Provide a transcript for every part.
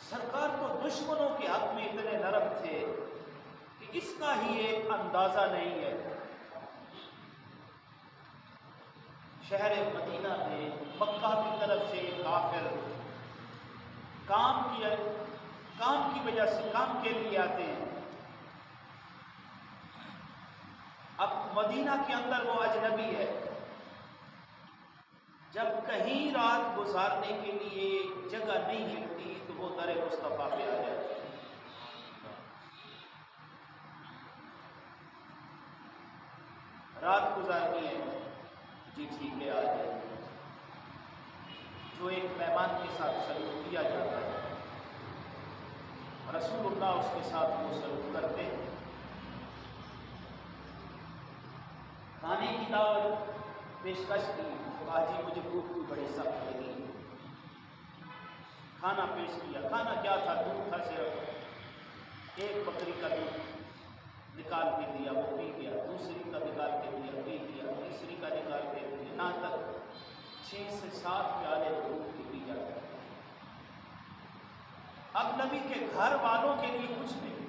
سرکار تو دشمنوں کے حق میں اتنے نرم تھے کہ اس کا ہی ایک اندازہ نہیں ہے۔ شہر مدینہ میں مکہ کی طرف سے کافر کام کی وجہ سے کام کے لیے آتے ہیں۔ اب مدینہ کے اندر وہ اجنبی ہے، جب کہیں رات گزارنے کے لیے جگہ نہیں ملتی تو وہ در مصطفیٰ پہ آ جاتے ہیں۔ رات گزارنی ہے، جی ٹھیک ہے آ جائے، جو ایک مہمان کے ساتھ سلوک کیا جاتا ہے رسول اللہ اس کے ساتھ وہ سلوک کرتے ہیں۔ کھانے کی دعوت پیشکش کی، کہا جی مجھے بھوک بھی بڑی سخت لگی، کھانا پیش کیا۔ کھانا کیا تھا؟ دودھ تھا، صرف ایک بکری کا دودھ نکال کے دیا، وہ پی گیا، دوسری کا نکال کے دیا، پی گیا، تیسری کا نکال کے دیا، یہاں تک 6 سے 7 پیالے دودھ کی پی جاتے ہیں۔ اب نبی کے گھر والوں کے لیے کچھ نہیں۔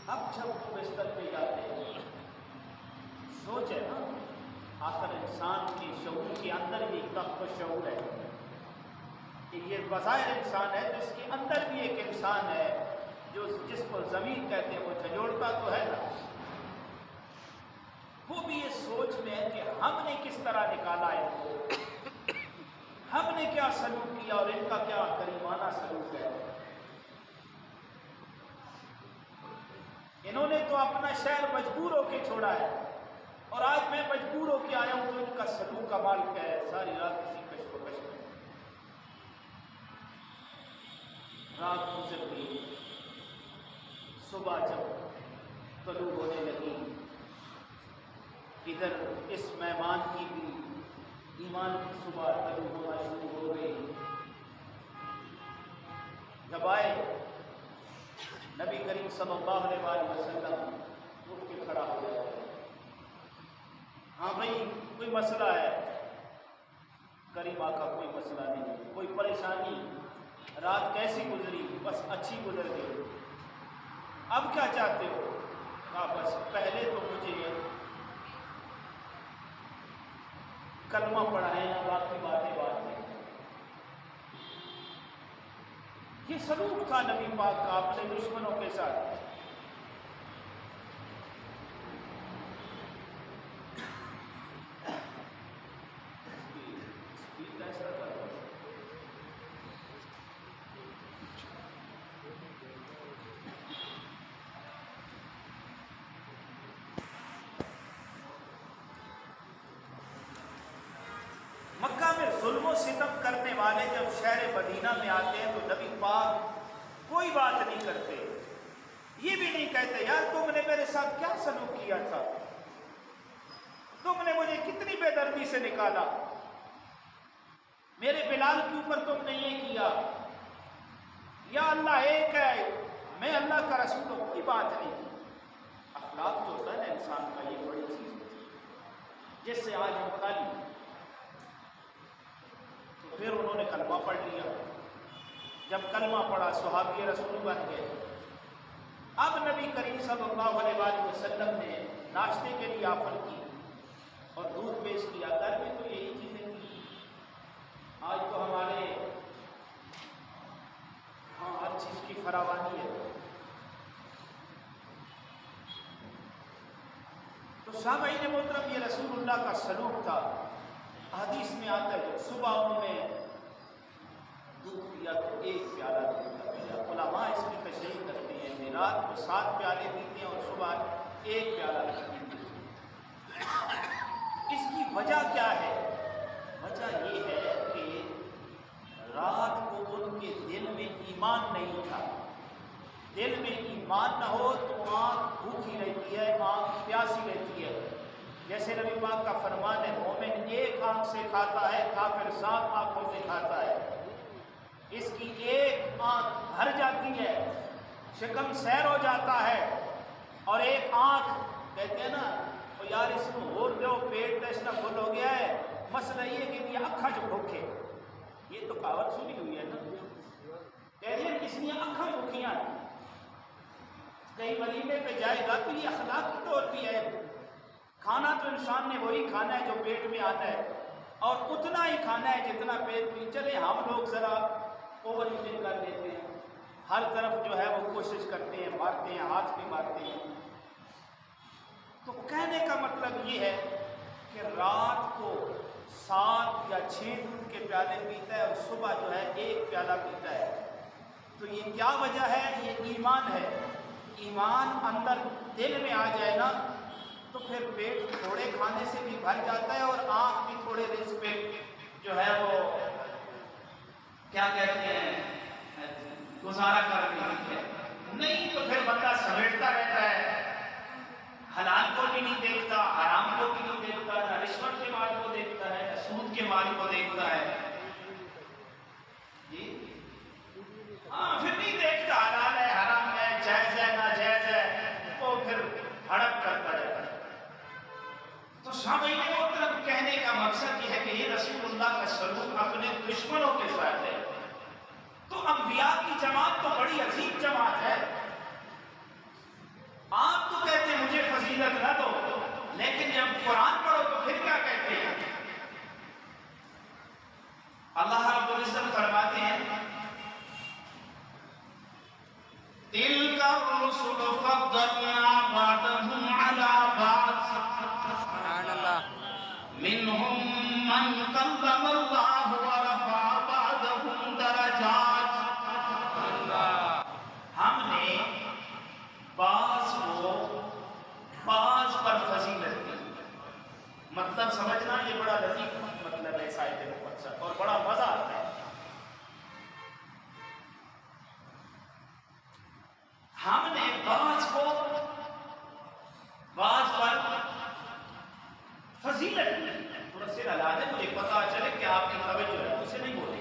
اب جب وہ بستر پہ جاتے ہیں، سوچے نا، آخر انسان کے شعور کے اندر بھی ایک تخت شعور ہے کہ یہ بظاہر انسان ہے تو اس کے اندر بھی ایک انسان ہے جو جس کو ضمیر کہتے ہیں، وہ جھنجھوڑتا تو ہے نا۔ وہ بھی یہ سوچ میں ہے کہ ہم نے کس طرح نکالا ہے، ہم نے کیا سلوک کیا اور ان کا کیا کریمانہ سلوک ہے۔ انہوں نے تو اپنا شہر مجبور ہو کے چھوڑا ہے اور آج میں مجبور ہو کے آیا ہوں تو ان کا سلوک کا مال کیا ہے۔ ساری رات اسی کشم و کش میں، رات گزر گئی، صبح جب طلوع ہونے لگی، ادھر اس مہمان کی بھی ایمان کی صبح طلوع ہونا شروع ہو گئی۔ جب آئے نبی کریم صلی اللہ علیہ وسلم اٹھ کے کھڑا ہو گیا، ہاں بھائی کوئی مسئلہ ہے؟ کریم آقا کوئی مسئلہ نہیں، کوئی پریشانی؟ رات کیسی گزری؟ بس اچھی گزر گئی۔ اب کیا چاہتے ہو؟ کہا بس پہلے تو مجھے کلمہ پڑھائیں، باقی باتیں بعد میں۔ یہ سلوک تھا نبی پاک کا اپنے دشمنوں کے ساتھ۔ مکہ میں ظلم و ستم کرنے والے جب شہر مدینہ میں آتے ہیں تو نبی پاک کوئی بات نہیں کرتے، یہ بھی نہیں کہتے یار تم نے میرے ساتھ کیا سلوک کیا تھا، تم نے مجھے کتنی بے دردی سے نکالا، میرے بلال کے اوپر تم نے یہ کیا، یا اللہ ایک ہے میں اللہ کا رسول ہوں، کوئی بات نہیں کی۔ اخلاق جو ہوتا ہے نا انسان کا، یہ بڑی چیز ہوتی ہے جس سے آج ہم خالی۔ تو پھر انہوں نے کلمہ پڑھ لیا، جب کلمہ پڑھا صحابی رسول بن گئے۔ اب نبی کریم صلی اللہ علیہ وسلم نے ناشتے کے لیے آفر کی اور دودھ پیش کیا۔ گھر میں تو یہی چیزیں کی، آج تو ہمارے ہاں ہر چیز کی فراوانی ہے۔ تو سامعین محترم، یہ رسول اللہ کا سلوک تھا۔ حدیث میں آتا ہے صبح انہوں نے دودھ پیا تو 1 پیالہ دودھ کا پیا۔ علماء اس کی تشریح کرتے ہیں کہ رات کو 7 پیالے پیتے ہیں اور صبح 1 پیالہ پیتے ہیں۔ اس کی وجہ کیا ہے؟ وجہ یہ ہے کہ رات کو ان کے دل میں ایمان نہیں تھا۔ دل میں ایمان نہ ہو تو آنکھ بھوکی رہتی ہے، آنکھ پیاسی رہتی ہے۔ جیسے نبی پاک کا فرمان ہے مومن 1 آنکھ سے کھاتا ہے، کافر 7 آنکھوں سے کھاتا ہے۔ اس کی 1 آنکھ بھر جاتی ہے، شکم سیر ہو جاتا ہے، اور 1 آنکھ کہتے ہیں نا تو یار اس کو اور دو پیٹ تو اس کا فل ہو گیا ہے، مسئلہ یہ کہ یہ اکھا جو بھوکے تو کہاوت سنی ہوئی ہے نا، کہہ رہی ہے کس نے اکھاں بکیاں، کہیں ولیمے پہ جائے گا تو یہ اخلاقی طور پہ ہے، کھانا تو انسان نے وہی کھانا ہے جو پیٹ میں آتا ہے، اور اتنا ہی کھانا ہے جتنا پیٹ میں چلے۔ ہم لوگ ذرا اوور ایٹنگ کر لیتے ہیں، ہر طرف جو ہے وہ کوشش کرتے ہیں، مارتے ہیں، ہاتھ بھی مارتے ہیں۔ تو کہنے کا مطلب یہ ہے کہ رات کو 7 یا 6 دودھ کے پیالے پیتا ہے اور صبح جو ہے 1 پیالہ پیتا ہے۔ تو یہ کیا وجہ ہے؟ یہ ایمان ہے۔ ایمان اندر دل میں آ جائے نا تو پھر پیٹ تھوڑے کھانے سے بھی بھر جاتا ہے اور آنکھ بھی تھوڑے رزق پہ جو ہے وہ کیا کہتے ہیں گزارا کر لیتی ہے۔ نہیں تو پھر بندہ سمیٹتا رہتا ہے، حلال کو بھی نہیں دیکھتا، حرام کو بھی نہیں دیکھتا، نہ رشوت کے مال کو دیکھتا ہے، نہ سود کے مال کو دیکھتا ہے، جی ہاں پھر نہیں دیکھتا حلال ہے حرام ہے جائز ہے ناجائز ہے، وہ پھر ہڑپ کرتا رہتا ہے۔ تو سامعین محترم کہنے کا مقصد یہ ہے کہ یہ رسول اللہ کا سلوک اپنے دشمنوں کے ساتھ ہے۔ تو انبیاء کی جماعت تو بڑی عظیم جماعت ہے، آپ تو کہتے ہیں مجھے فضیلت نہ دو، لیکن جب قرآن پڑھو تو پھر کیا کہتے ہیں؟ اللہ رب العزت فرماتے ہیں تِلْكَ الرُّسُلُ فَضَّلْنَا بَعْضَهُمْ عَلَى بَعْضٍ مِّنْهُمْ مَنْ كَلَّمَ اللَّهُ وَرَفَعَ بَعْضَهُمْ دَرَجَاتٍ۔ ہم نے بعض کو بعض پر فضیلت دی۔ مطلب سمجھنا یہ بڑا لطیف مطلب ہے اس آیت مقدسہ اور بڑا مزہ آتا ہے۔ ہم نے بعض کو بعض پر فضیلت دی۔ تھوڑا سر ہلا دیں مجھے پتا چلے کہ آپ کی توجہ ہے، اسے نہیں بولے۔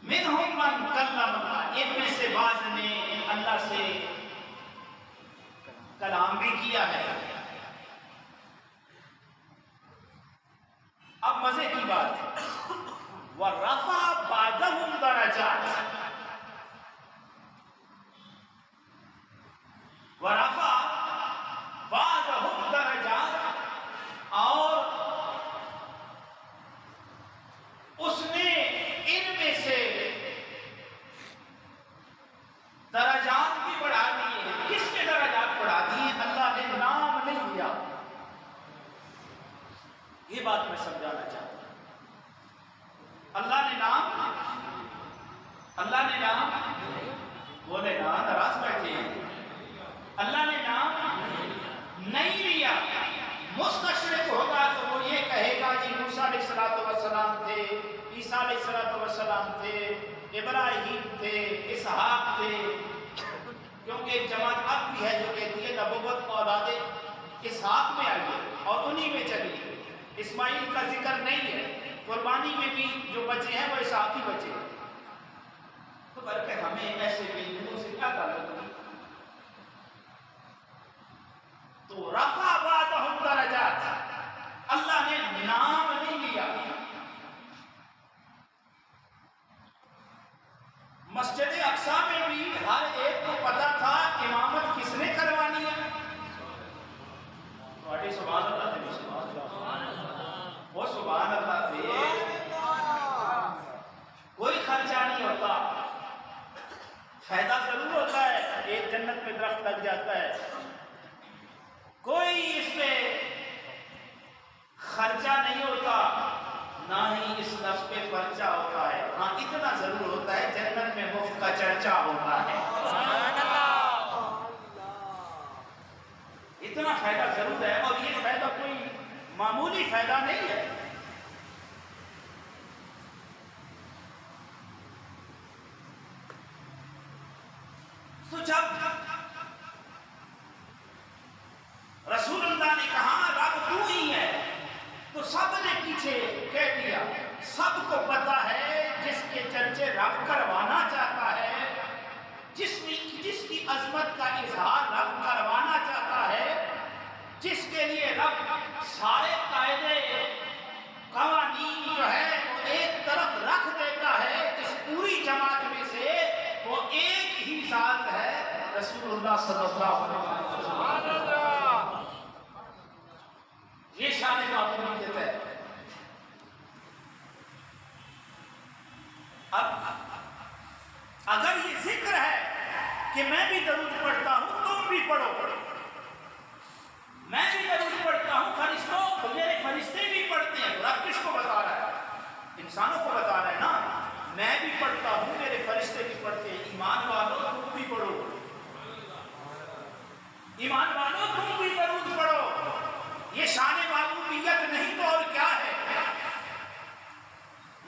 منہم من کلم اللہ، ان میں سے بعض نے اللہ سے کلام بھی کیا ہے۔ اب مزے کی بات ہے وَرَفَعَ بَعْضَهُمْ دَرَجَاتٍ، وَرَفَعَ بَعْضَهُمْ دَرَجَاتٍ، اور اس نے ان میں سے درجات بھی بڑھا دیے ہیں۔ کس کے درجات بڑھا دیے؟ اللہ نے نام نہیں لیا۔ یہ بات میں سمجھانا چاہتا ہوں، اللہ نے نام بولے نا، ناراض بیٹھے ہیں، اللہ نے نام نہیں لیا۔ مستشرق ہوگا تو وہ یہ کہے گا جی موسیٰ علیہ السلام تھے، عیسیٰ علیہ السلام تھے، ابراہیم تھے، اسحاق تھے، کیونکہ ایک جماعت اب بھی ہے جو کہتی ہے نبوت اولاد اسحاق میں آئی ہے اور انہی میں چلی ہے، اسماعیل کا ذکر نہیں ہے، قربانی میں بھی جو بچے ہیں وہ اسحاق ہی بچے ہیں۔ تو بلکہ ہمیں ایسے بلندوں سے کیا تعلق ہے؟ تو رفع بعضهم درجات، اللہ نے نام نہیں لیا۔ مسجد اقصی میں بھی ہر ایک کو پتا تھا امامت کس نے کروانی ہے۔ تھوڑی سبحان اللہ دے، وہ سبحان اللہ دے، کوئی خرچہ نہیں ہوتا، فائدہ ضرور ہوتا ہے، ایک جنت میں درخت لگ جاتا ہے، کوئی اس میں خرچہ نہیں ہوتا، نہ ہی اس لفظ پہ پرچہ ہوتا ہے۔ ہاں اتنا ضرور ہوتا ہے جنت میں مفت کا چرچا ہوتا ہے، اتنا فائدہ ضرور ہے، اور یہ فائدہ کوئی معمولی فائدہ نہیں ہے۔ تو جب رسول اللہ نے کہا رب تو ہی ہے، تو سب نے پیچھے کہہ دیا، سب کو پتا ہے جس کے چرچے رب کروانا چاہتا ہے، جس کی عظمت کا اظہار رب کروانا چاہتا ہے، جس کے لیے رب سارے قاعدے قوانین جو ہے وہ ایک طرف رکھ دیتا ہے، اس پوری جماعت میں سے وہ ایک ہی ذات ہے، رسول اللہ صلی اللہ علیہ وسلم۔ یہ شان معبودیت ہے۔ اب اگر یہ ذکر ہے کہ میں بھی درود پڑھتا ہوں، تم بھی پڑھو، میں بھی درود پڑھتا ہوں، فرشتوں میرے فرشتے بھی پڑھتے ہیں، رب کس کو بتا رہا ہے؟ انسانوں کو بتا رہا ہے نا، میں بھی پڑھتا ہوں، میرے فرشتے بھی پڑھتے ہیں، ایمان والو تم بھی پڑھو، ایمان والو تم بھی درود پڑھو۔ یہ شان معبودیت نہیں تو اور کیا ہے؟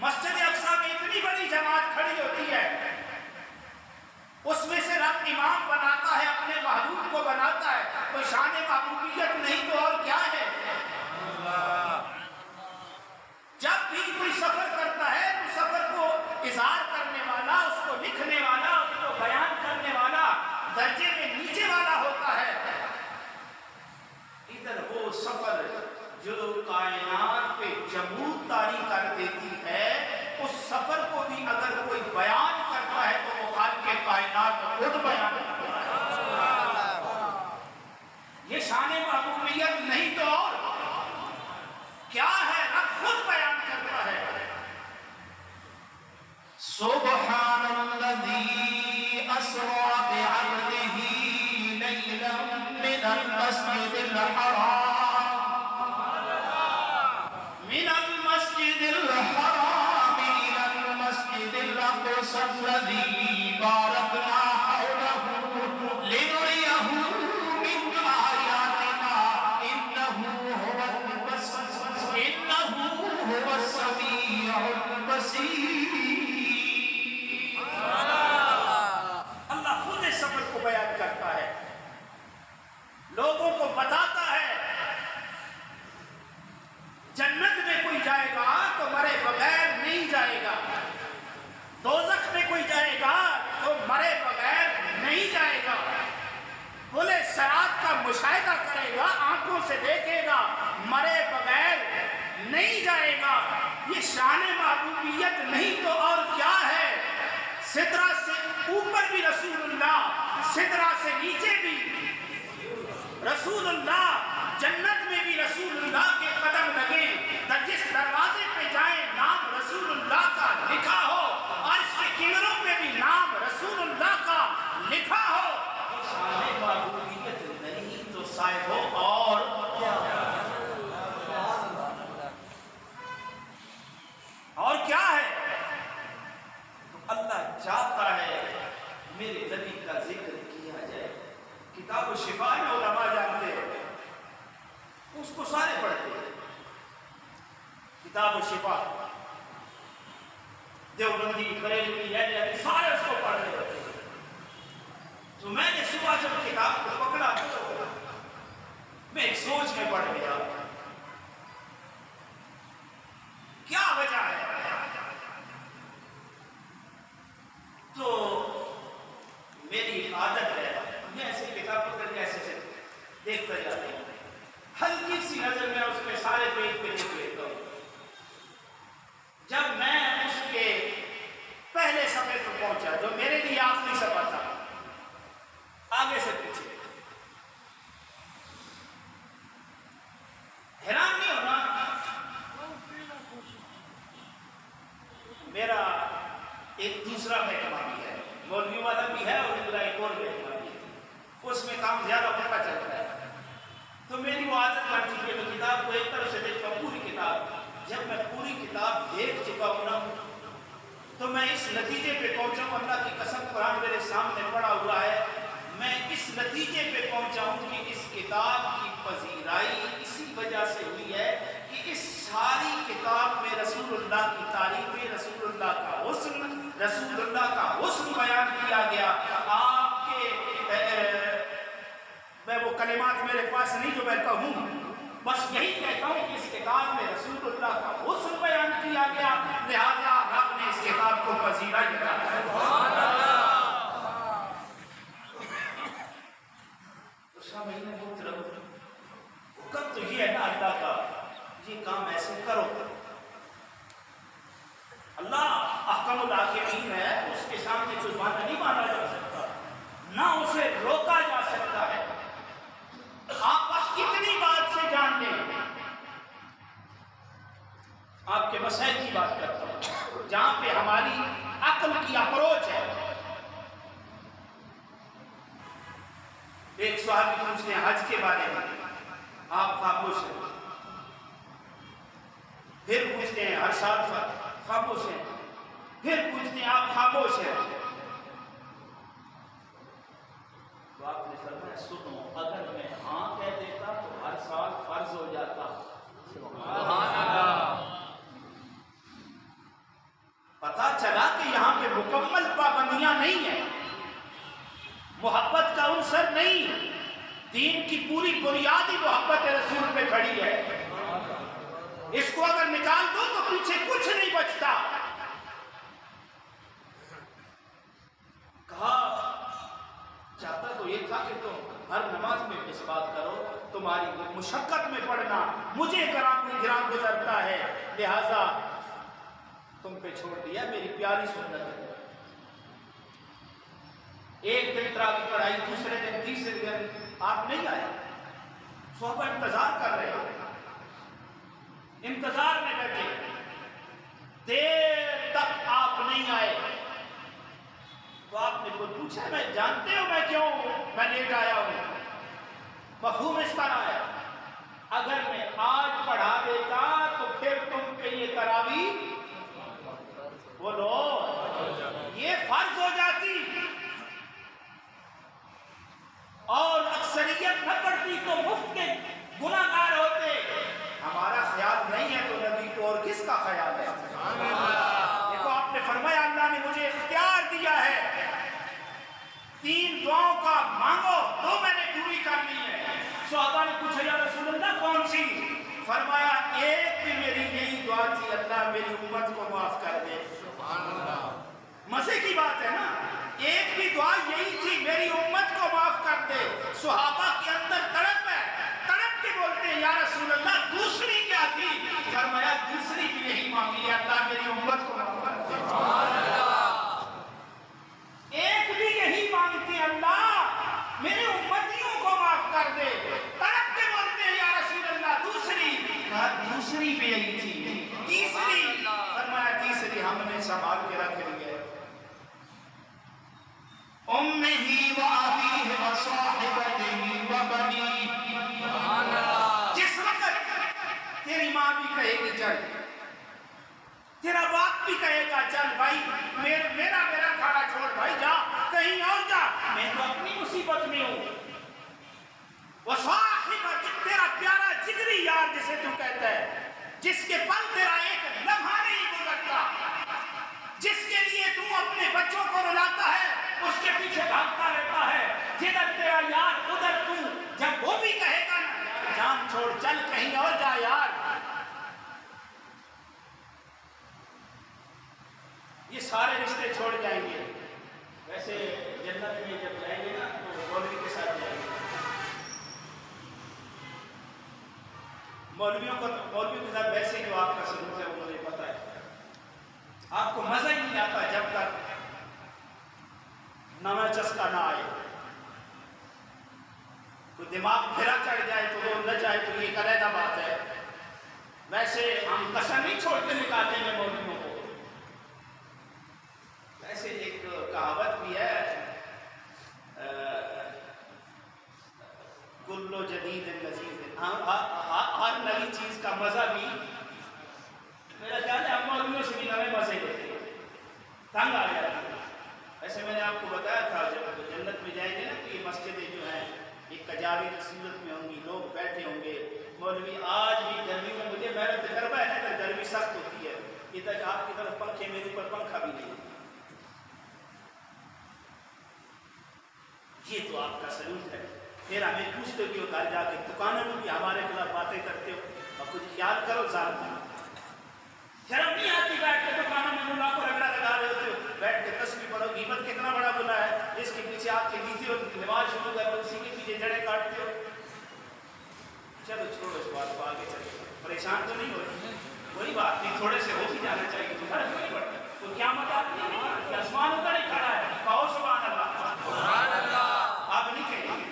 مسجد اقصی میں اتنی بڑی جماعت کھڑی ہوتی ہے، اس میں سے رب امام بناتا ہے، اپنے محبوب کو بناتا ہے، تو شان معبودیت نہیں تو اور کیا ہے؟ جب بھی کوئی سفر کرتا ہے تو سفر کو اظہار کرنے والا، اس کو لکھنے والا، اس کو بیان کرنے والا درجے میں نیچے والا ہوتا ہے۔ ادھر وہ سفر جو کائنات پہ جمود طاری کر دیتی ہے، اس سفر کو بھی اگر کوئی بیان کرتا ہے تو وہ خالق کائنات خود بیان کرتا ہے۔ یہ شان معبودیت نہیں تو اور کیا ہے؟ رب خود بیان کرتا ہے۔ سبحان الذي أسرى بعبده ليلا من المسجد الحرام إلى المسجد الأقصى الذي باركنا حوله لنريه من آياتنا إنه هو السميع البصير۔ اللہ خود اس سفر کو بیان کرتا ہے، لوگوں کو بتاتا ہے۔ جنت میں کوئی جائے گا تو مرے بغیر نہیں جائے گا، دوزخ میں کوئی جائے گا تو مرے بغیر نہیں جائے گا، پل صراط کا مشاہدہ کرے گا، آنکھوں سے دیکھے گا، مرے بغیر نہیں جائے گا۔ یہ شان معبودیت نہیں تو اور کیا ہے؟ سدرہ سے اوپر بھی رسول اللہ، سدرہ سے نیچے بھی رسول اللہ، جنت میں بھی رسول اللہ کے قدم لگیں، جس دروازے پہ جائیں نام رسول اللہ کا لکھا ہو، اور اس کے کناروں پہ بھی نام رسول اللہ کا لکھا ہو۔ شان معبودیت نہیں تو صاحبو اور کیا ہے؟ اور کیا ہے؟ تو اللہ چاہتا ہے میرے نبی کا ذکر کیا جائے۔ کتاب و شفا میں علماء جانتے ہیں، اس کو سارے پڑھتے ہیں، کتاب و شفا، دیوبندی، بریلوی، سارے اس کو پڑھ رہے ہوتے ہیں۔ تو میں نے صبح جب کتاب کو پکڑا تو میں ایک سوچ میں پڑ گیا، کیا وجہ ہے؟ تو میری ایک عادت ہے، میں ایسے کتاب پکڑ کے ایسے دیکھتا جاتا ہوں، ہلکی سی نظر میں اس کے سارے پیج پہ دیکھ لیتا ہوں۔ جب میں اس کے پہلے صفحے پر پہنچا، جو میرے لیے آخری صفحہ تھا، آگے سے پیچھے، حیران نہیں ہونا، میرا ایک دوسرا محکمہ بھی ہے، مولوی والا بھی ہے، اور میرا ایک اور محکمہ بھی ہے، اس میں کام زیادہ پتہ چلتا ہے۔ تو میری وہ عادت بن چکی ہے، میں کتاب کو ایک طرف سے دیکھتا ہوں، پوری کتاب۔ جب میں پوری کتاب دیکھ چکا ہوں نا، تو میں اس نتیجے پہ پہنچا ہوں، اللہ کی قسم قرآن میرے سامنے پڑا ہوا ہے، میں اس نتیجے پہ پہنچا ہوں کہ اس کتاب کی پذیرائی اسی وجہ سے ہوئی ہے کہ اس ساری کتاب میں رسول اللہ کی تعریف، رسول اللہ کا حسن، رسول اللہ کا حسن بیان کیا گیا۔ آپ کے میں وہ کلمات میرے پاس نہیں جو میں کہوں، بس یہی کہتا ہوں کہ اس کتاب میں رسول اللہ کا حسن بیان کیا گیا، لہذا رب نے اس کتاب کو پذیرا کیا۔ ولی ہے نا اللہ کا، یہ کام ایسے کرو. اللہ احکم الحاکمین ہے، اس کے سامنے زبان نہیں مانا جا سکتا، نہ اسے روکا جا سکتا ہے. آپ بس اتنی بات سے جان لیں. آپ کے مسائل کی بات کرتا ہوں جہاں پہ ہماری عقل کی اپروچ ہے. ایک صحابی پوچھتے ہیں حج کے بارے میں، آپ خاموش ہیں. پھر پوچھتے ہیں ہر سال خاموش ہیں. پھر پوچھتے ہیں آپ خاموش ہیں. تو آپ نے فرمایا سنو، اگر میں ہاں کہہ دیتا تو ہر سال فرض ہو جاتا. سبحان اللہ. پتا چلا کہ یہاں پہ مکمل پابندیاں نہیں ہیں، محبت کا عنصر نہیں، دین کی پوری بنیادی محبت رسول پہ کھڑی ہے. اس کو اگر نکال دو تو پیچھے کچھ نہیں بچتا. کہا چاہتا تو یہ تھا کہ تم ہر نماز میں اس بات کرو، تمہاری مشقت میں پڑھنا مجھے گرام گزرتا ہے، لہذا تم پہ چھوڑ دیا، میری پیاری سنت ہے. ایک دن تراویح پڑھائی، دوسرے دن، تیسرے دن آپ نہیں آئے. صحابہ انتظار کر رہے ہیں، انتظار میں بیٹھے، دیر تک آپ نہیں آئے. تو آپ نے خود پوچھا میں جانتے ہو میں کیوں میں لیٹ آیا ہوں؟ مفہوم اس طرح ہے اگر میں آج پڑھا دیتا تو پھر تم پہ یہ تراویح بولو یہ فرض ہو جاتی اور اکثریت نہ پڑتی تو مفت کے گناہ گار ہوتے. ہمارا خیال نہیں ہے تو نبی کو اور کس کا خیال ہے؟ دیکھو آپ نے فرمایا اللہ نے مجھے اختیار دیا ہے، 3 دعاؤں کا مانگو، 2 میں نے پوری کرنی ہے. صحابہ نے پوچھا یا رسول اللہ کون سی؟ فرمایا ایک بھی میری یہی دعا تھی، اللہ میری امت کو معاف کر دے. مزے کی بات ہے نا، ایک بھی دعا یہی تھی میری امت کو معاف کر دے. صحابہ کے اندر تڑپ ہے، تڑپ کے بولتے ہیں یا رسول اللہ دوسری کیا تھی؟ فرمایا دوسری بھی یہی مانگی ہے، اللہ میری امت کو معاف کر دے. ایک بھی یہی مانگتے ہیں اللہ میرے امتیوں کو معاف کر دے. تڑپ کے بولتے ہیں یا رسول اللہ دوسری، کہا دوسری بھی یہی تھی. تیسری فرمایا تیسری ہم نے سنبھال کے رکھ لی ہے. امه وابيه وصاحبته وبنيه. جس وقت تیری ماں بھی کہے گی چل، تیرا باپ بھی کہے گا چل بھائی میرا کھانا چھوڑ بھائی، جا کہیں اور جا، میں تو اپنی مصیبت میں ہوں. وصاحبہ تیرا پیارا جگری یار جسے تو کہتا ہے، جس کے پل تیرا ایک لمحہ نہیں گزرتا، جس کے لیے تو اپنے بچوں کو رلاتا ہے، اس کے پیچھے بھاگتا رہتا ہے، جدھر تیرا یار ادھر تو. جب وہ بھی کہے گا نا جان چھوڑ چل کہیں اور جا یار، یہ سارے رشتے چھوڑ جائیں گے. ویسے جنت میں جب جائیں گے نا تو مولوی کے ساتھ جائیں گے. مولویوں کے ساتھ ویسے جو آپ کا سلوک ہے وہ مجھے پتا ہے. آپ کو مزہ ہی نہیں آتا جب تک نہ چسکا نہ آئے. کوئی دماغ پھرا چڑھ جائے تو وہ نہ چاہے تو یہ ایک علیحدہ بات ہے. ویسے ہم کسر نہیں چھوڑتے نکالنے میں مولویوں کو. ویسے ایک کہاوت بھی ہے کلو جدید لذیذ، ہر نئی چیز کا مزہ بھی میرا خیال ہے ہم مولویوں سے بھی نئے مزے لیتے ہیں، تنگ آ جاتا ہے. ویسے میں نے آپ کو بتایا تھا جب جنت میں جائیں گے نا تو یہ مسجدیں جو ہیں ایک کجاوی کی صورت میں ہوں گی، لوگ بیٹھے ہوں گے. مولوی آج بھی گرمی میں مجھے میرا تجربہ ہے نا کہ گرمی سخت ہوتی ہے، ادھر آپ کی طرف پنکھے، میرے اوپر پنکھا بھی نہیں. یہ تو آپ کا سلوک ہے. پھر ہمیں پوچھتے ہو گھر جا کے دکانوں میں بھی ہمارے خلاف باتیں کرتے ہو، اور کچھ خیال کرو ظالم. شرم نہیں آتی بیٹھ کے دکانوں میں ملا کو رگڑا لگا رہے ہوتے ہو، بیٹھ کے تسبیح پڑھو. غیبت کتنا بڑا گناہ ہے، اس کے پیچھے آپ کے نیچے ہو، نماز شروع کر دو، اسی کے پیچھے جڑیں کاٹتے ہو. چلو چھوڑو اس بات کو، آگے چلے، پریشان تو نہیں ہو رہی، کوئی بات نہیں، تھوڑے سے ہو بھی جانا چاہیے، تو فرق نہیں پڑتا، تو کیا مطلب نہیں کہ آسمان ادھر ہی کھڑا ہے، کہو سبحان اللہ، سبحان اللہ، آپ نہیں کہیں گے،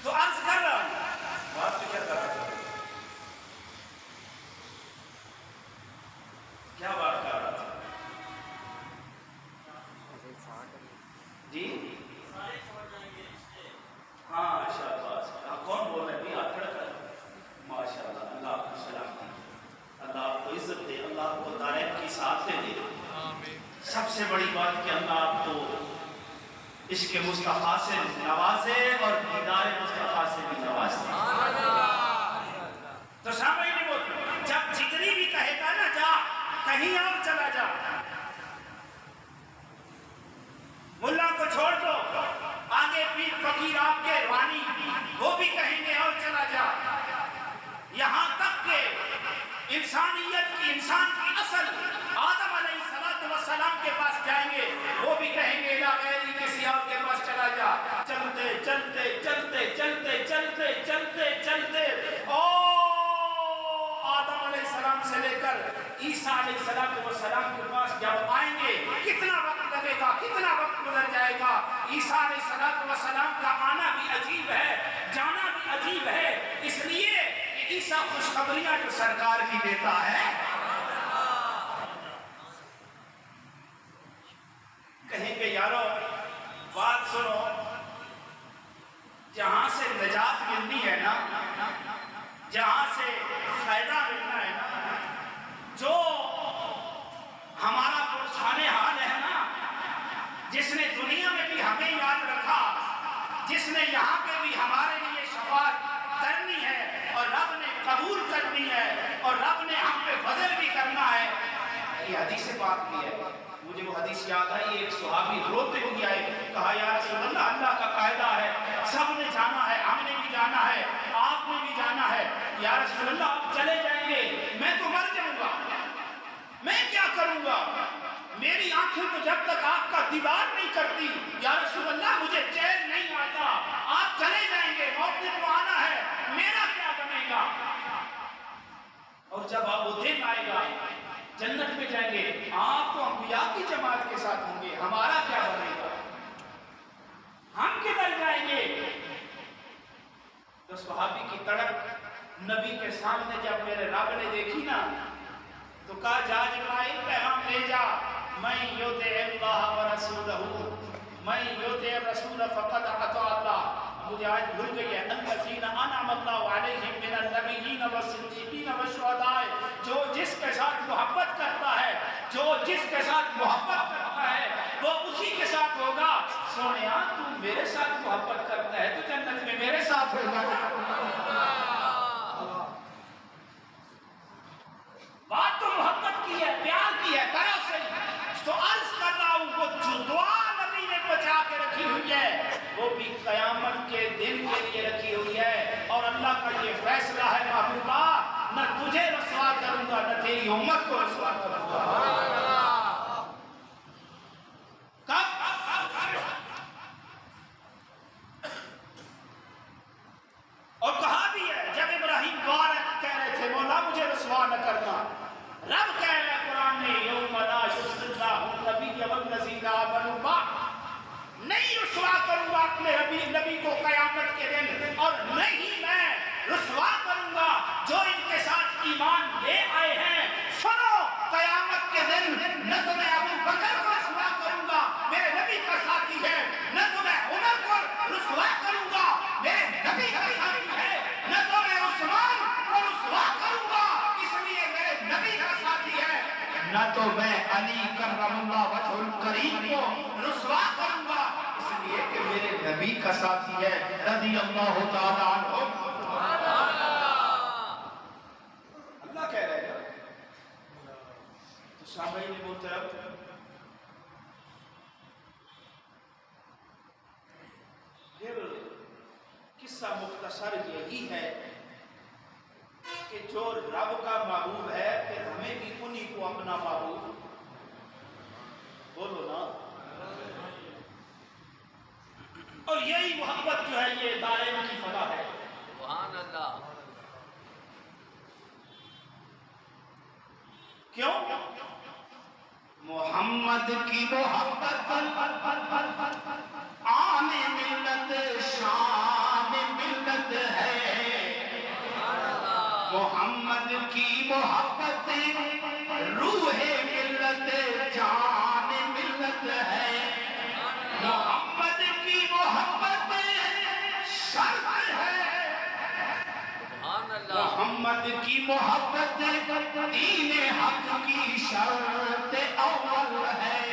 تو عرض کر رہا ہوں، بات تو کیا کر رہا تھا، کیا بات کر رہا تھا جی؟ ہاں شاباش، کون بول رہے ہیں؟ آپ کھڑا کر، ماشاء اللہ، اللہ آپ کو سلامتی، اللہ آپ کو عزت دے، اللہ آپ کو دائم کی ساتھ دے، سب سے بڑی بات کہ اللہ آپ کو عشق مصطفیٰ سے نوازے اور دیدار مصطفیٰ سے بھی نوازے۔ تو سامعین وہ جب جگری بھی کہے گا نا جا کہیں اور چلا جا، ملا کو چھوڑ دو، آگے پیر فقیر آپ کے روحانی وہ بھی کہیں گے اور چلا جا، یہاں تک کہ انسانیت کی، انسان کی اصل آدم علیہ السلام کے پاس جائیں گے، وہ بھی کہیں گے لا غیری کسی اور کے پاس چلا جا، چلتے چلتے چلتے چلتے چلتے چلتے چلتے آدم علیہ السلام سے لے کر عیسیٰ علیہ السلام کے پاس جب آئیں گے، کتنا وقت لگے گا، کتنا وقت گزر جائے گا، عیسیٰ علیہ السلام کا آنا بھی عجیب ہے، جانا بھی عجیب ہے، اس لیے کہ عیسیٰ خوشخبریاں جو سرکار کی دیتا ہے، کہیں گے یارو بات سنو، جہاں سے نجات ملنی ہے نا، جہاں سے فائدہ ملنا ہے نا، جو ہمارا پرسان حال ہے نا، جس نے دنیا میں بھی ہمیں یاد رکھا، جس نے یہاں پہ بھی ہمارے لیے شفاعت کرنی ہے اور رب نے قبول کرنی ہے اور رب نے ہم پہ فضل بھی کرنا ہے، یہ حدیث پاک بھی ہے۔ مجھے وہ حدیث یاد آئی، ایک صحابی روتے ہوئے آئے، کہا یا رسول اللہ، اللہ کا قاعدہ ہے، سب نے جانا ہے، ہم نے بھی جانا ہے، آپ نے بھی جانا ہے، یا رسول اللہ آپ چلے جائیں گے، میں تو مر جاؤں گا، میں کیا کروں گا، میری آنکھیں تو جب تک آپ کا دیدار نہیں کرتی، یا رسول اللہ مجھے چین نہیں آتا، آپ چلے جائیں گے، موت نے تو آنا ہے، میرا کیا بنے گا، اور جب آپ وہ دن آئے گا جنت میں جائیں گے، آپ تو انبیاء کی جماعت کے ساتھ ہوں گے، ہمارا کیا بنے گا، ہم کدھر جائیں گے؟ تو صحابی کی تڑپ نبی کے سامنے جب میرے رب نے دیکھی نا، تو کہا جا جبرائیل پیغام لے جا، من یطع اللہ ورسولہ، من یطع الرسول فقد اطاع اللہ، مجھے آج بھول گئی ہے، الذین انعم اللہ علیہم من النبیین والصدیقین والشہداء، جو جس کے ساتھ محبت کرتا ہے، جو جس کے ساتھ محبت کرتا ہے وہ اسی کے ساتھ ہوگا، سونیا تو میرے ساتھ محبت کرتا ہے تو جنت میں میرے ساتھ ہوگا، بات تو محبت کی ہے، پیار کی ہے، کرو صحیح، تو عرض کر رہا ہوں وہ جو دعا نبی نے بچا کے رکھی ہوئی ہے وہ بھی قیامت کے دن کے لیے رکھی ہوئی ہے، اور اللہ کا یہ فیصلہ ہے محبوبہ، نہ تجھے رسوا کروں گا نہ تیری امت کو رسوا کروں گا، کب؟ اور کہا بھی ہے جب ابراہیم دعا کہہ رہے تھے مولا مجھے رسوا نہ کرنا، رب کہہ رہے ہیں قرآن میں یوم لا یخزی اللہ النبی والذین آمنوا معہ، نہیں رسوا کروں گا اپنے نبی کو قیامت کے دن، اور نہیں میں رسوا کروں گا جو ان کے ساتھ ایمان لے آئے ہیں، سنو قیامت کے دن نہ تو میں ابو بکر کو رسوا کروں گا میرے نبی کا ساتھی ہے، نہ تو میں عمر کو رسوا کروں گا میرے نبی کا ساتھی ہے، نہ تو میں عثمان کو رسوا کروں گا اس لیے میرے نبی کا ساتھی ہے، نہ تو میں علی کرم اللہ وجہ الکریم کو رسوا کروں گا اس لیے کہ میرے نبی کا ساتھی ہے رضی اللہ تعالیٰ عنہ۔ اللہ کہہ رہے ہیں تو سامعین محترم، پھر قصہ مختصر یہی ہے کہ جو رب کا محبوب ہے پھر ہمیں بھی انہی کو اپنا محبوب بولو نا، اور یہی محبت جو ہے یہ دائم کی فلاح ہے. سبحان اللہ. کیوں؟ محمد کی محبت آن ملت شان ملت ہے. محمد کی محبت روح ملت جان ملت ہے. محمد کی محبت شرط ہے. سبحان اللہ. محمد کی محبت دین حق کی شرط اول ہے.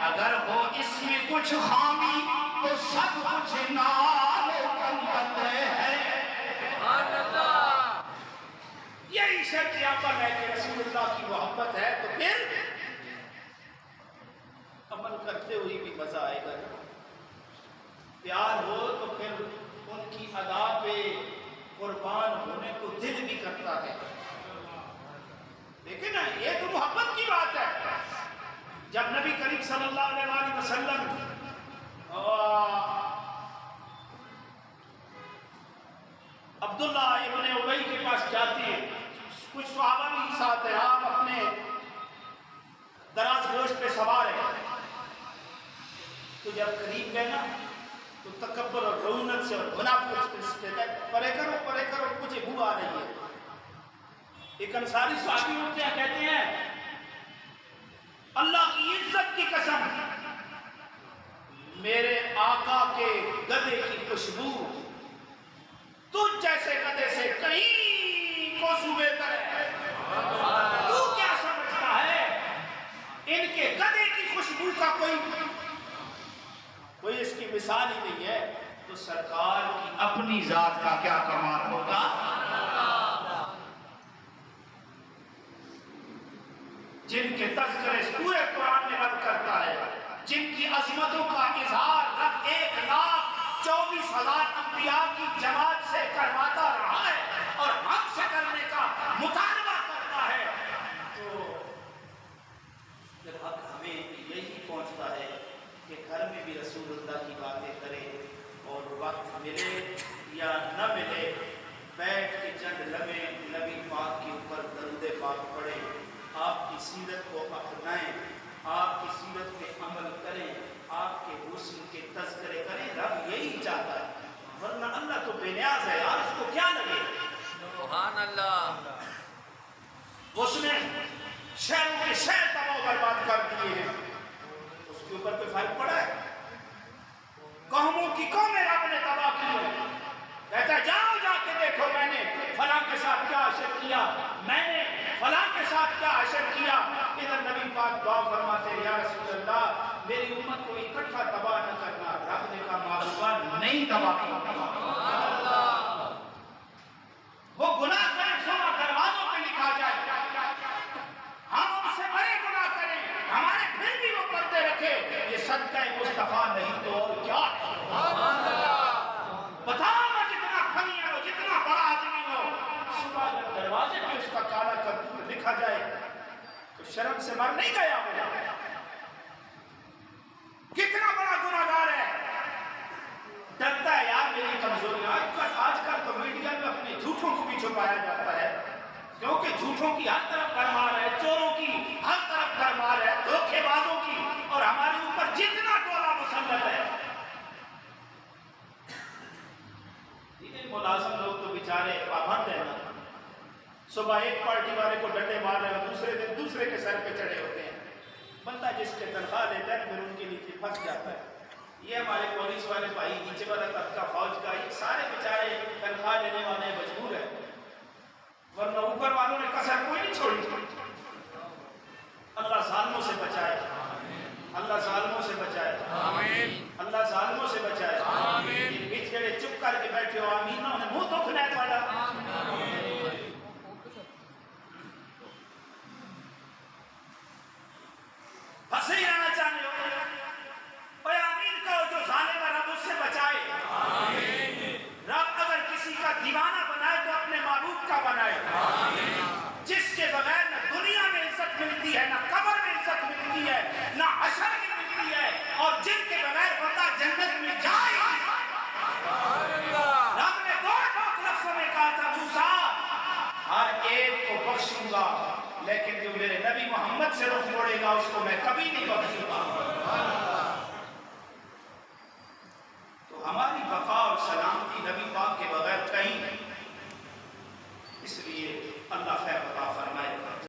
اگر ہو اس میں کچھ خامی تو سب کچھ نال کمبل ہے. سبحان اللہ. یہی شرط یہاں پر ہے کہ رسول اللہ کی محبت ہے تو پھر عمل کرتے ہوئے بھی مزہ آئے گا. پیار ہو تو پھر ان کی ادا پہ قربان ہونے کو دل بھی کرتا ہے. دیکھیں نا یہ تو محبت کی بات ہے. جب نبی کریم صلی اللہ علیہ وآلہ وسلم عبداللہ ابن ابی کے پاس جاتے ہیں, کچھ صحابہ بھی ساتھ ہیں, آپ اپنے دراز گوشت پہ سوار ہیں, تو جب قریب گئے نا تو تکبر اور رونت سے اور منافقت سے پرے کرو مجھے بو آ رہی ہے. ایک انصاری صحابی اٹھتے ہیں, کہتے ہیں اللہ کی عزت کی قسم میرے آقا کے گدے کی خوشبو تجھ جیسے گدے سے کہیں کو صوبے کرے. تو کیا سمجھتا ہے ان کے گدے کی خوشبو کا کوئی اس کی مثال ہی نہیں ہے, تو سرکار کی اپنی ذات کا کیا کمال ہوگا. جن کے تذکرے پورے قرآن میں رب کرتا ہے, جن کی عظمتوں کا اظہار رب 1,24,000 انبیاء کی جماعت سے کرواتا رہا ہے اور ہم سے کرنے کا مطالبہ کرتا ہے, تو جب حق ہمیں یہی پہنچتا ہے کہ گھر میں بھی رسول اللہ کی باتیں کرے اور وقت ملے یا نہ ملے بیٹھ کے چند لمحے نبی پاک کے اوپر درود پاک پڑھیں, آپ کی سیرت کو اپنائیں, آپ کی سیرت پہ عمل کریں, آپ کے حسن کے تذکرے کریں. رب یہی چاہتا ہے, ورنہ اللہ تو بے نیاز ہے یار, اس کو کیا لگے. سبحان اللہ. اس نے شہروں کے شہر تباہ و برباد کر دیے ہیں, اس کے اوپر کوئی فرق پڑا ہے. قوموں کی قومیں رب نے تباہ کی ہے. کہتا ہے جاؤ جا کے دیکھو میں نے فلاں کے ساتھ کیا عشر کیا, میں نے فلاں کے ساتھ کیا عشر کیا. ادھر نبی پاک دعا فرماتے ہیں یا رسول اللہ میری امت کو اکٹھا تباہ نہ کرنا. رب نے کہا معلومات نہیں تباہ کرنا. وہ گناہ کریں سوا دروازوں پہ لکھا جائے, ہم ان سے بڑے گناہ کریں ہمارے پھر بھی وہ پردے رکھے, یہ صدقہ مصطفیٰ نہیں تو اور کیا ہے. بتاؤ میں جتنا فنی ہو جتنا بڑا آدمی ہو, صبح جب دروازے پہ اس کا کالا کرتوت لکھا جائے تو شرم سے مر نہیں گیا ہو. کتنا بڑا گناہگار ہے, ڈرتا ہے یار میری کمزوری. آج کل تو میڈیا میں اپنے جھوٹوں کو بھی چھپایا جاتا ہے, کیونکہ جھوٹوں کی ہر طرف بھرمار ہے, چوروں کی ہر طرف بھرمار ہے, دھوکے بازوں کی, اور ہمارے اوپر جتنا ٹولا مسلط ہے. ملازم لوگ تو بیچارے پابند ہیں نا, صبح ایک پارٹی والے کو ڈنڈے مار رہے ہیں, دوسرے دن دوسرے کے سر پہ چڑھے ہوتے ہیں. بندہ جس کے تنخواہ لیتا ہے پھر ان کے نیچے پھنس جاتا ہے. یہ ہمارے پولیس والے بھائی, نیچے والا طبقہ فوج کا, یہ سارے بیچارے تنخواہ لینے والے مجبور ہیں, ورنہ اوپر والوں نے کسر کوئی نہیں چھوڑی. اللہ ظالموں سے بچائے, اللہ ظالموں سے بچائے, اللہ ظالموں سے بچائے. یہ بیچ جڑے چپ کر کے بیٹھے ہو آمین نہ انہیں منہ دکھنا ہے تھوڑا. ہنسے ہی رہنا چاہنے ہو اے آمین کہو جو ظالم ہے رب اس سے بچائے. رب اگر کسی کا دیوانہ بنائے تو اپنے محبوب کا بنائے, جس کے بغیر نہ دنیا میں عزت ملتی ہے, نہ قبر میں عزت ملتی ہے, نہ حشر میں ملتی ہے, اور جن کے بغیر بندہ جنت میں جا گا، لیکن جو میرے نبی محمد سے رخ موڑے گا اس کو میں کبھی نہیں بخشوں گا۔